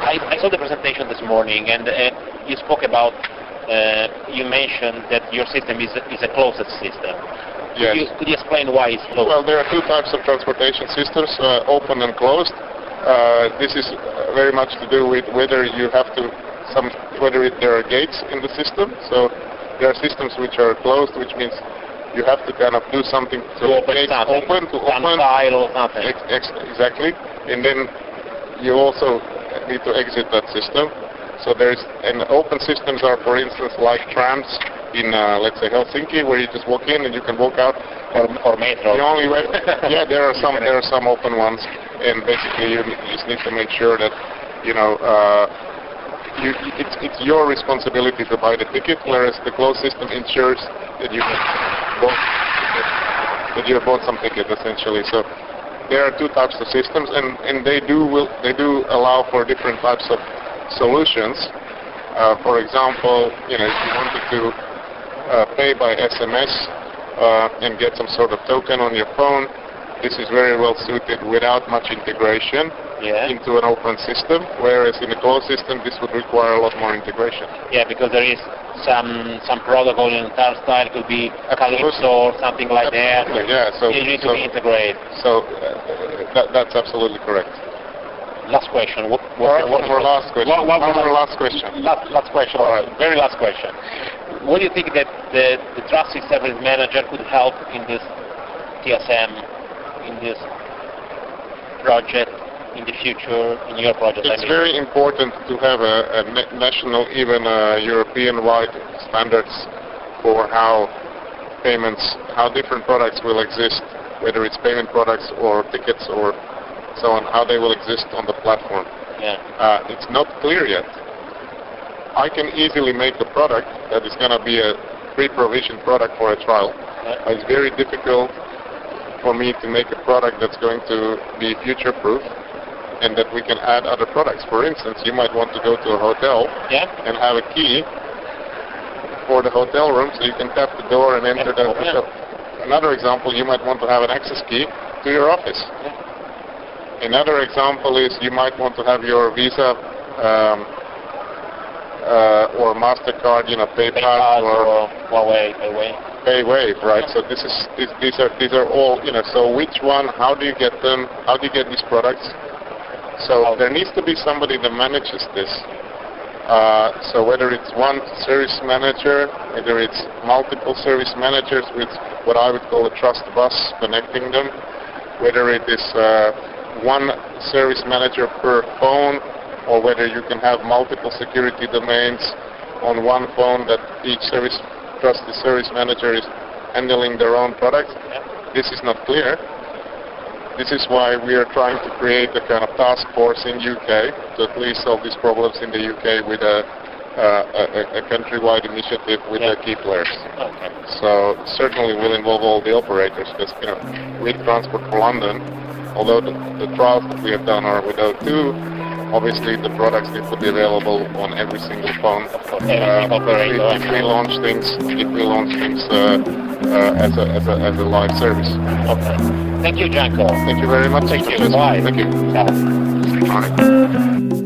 I saw the presentation this morning, and you spoke about, you mentioned that your system is a closed system. Yes. Could you explain why it's closed? Well, there are two types of transportation systems, open and closed. This is very much to do with whether you have to, there are gates in the system. So there are systems which are closed, which means you have to kind of do something to open gates something. open, to open. File or something. Exactly. And then you also need to exit that system. So and open systems are, for instance, like trams in, let's say, Helsinki, where you just walk in and you can walk out. Or metro. The only way, yeah, there are some open ones, and basically you just need to make sure that, you know, it's your responsibility to buy the ticket, whereas the closed system ensures that you have bought some ticket, essentially. So there are two types of systems, and they do allow for different types of solutions. For example, you know, if you wanted to pay by SMS and get some sort of token on your phone, this is very well suited without much integration into an open system, whereas in a closed system this would require a lot more integration. Yeah, because there is some protocol in car style, could be Calypso or something like that. Yeah, so you need to be integrated. So that's absolutely correct. Last question. One more last question. Last question. Last question. Right. Very last question. What do you think that the traffic service manager could help in this TSM, in this project, in the future, in your project? It's very important to have a national, even European-wide standards for how different products will exist, whether it's payment products or tickets or so on, how they will exist on the platform. Yeah. It's not clear yet. I can easily make a product that is going to be a pre-provisioned product for a trial. Yeah. It's very difficult for me to make a product that's going to be future-proof and that we can add other products. For instance, you might want to go to a hotel and have a key for the hotel room so you can tap the door and enter the hotel. Another example, you might want to have an access key to your office. Another example is you might want to have your Visa or MasterCard, you know, PayPal or PayWave, right? So these are all, you know. So which one? How do you get them? How do you get these products? So there needs to be somebody that manages this. So whether it's one service manager, whether it's multiple service managers with what I would call a trust bus connecting them, whether it is one service manager per phone, or whether you can have multiple security domains on one phone that each trusted service manager is handling their own products. This is not clear. This is why we are trying to create a kind of task force in UK to at least solve these problems in the UK with a countrywide initiative with the key players. Okay. So certainly will involve all the operators, because, you know, with Transport for London, although the trials that we have done are with O2, obviously the products need to be available on every single phone. If we launch things as a live service. Okay. Thank you, Janko. Thank you very much. Thank you. Bye. Thank you. Ciao. Bye.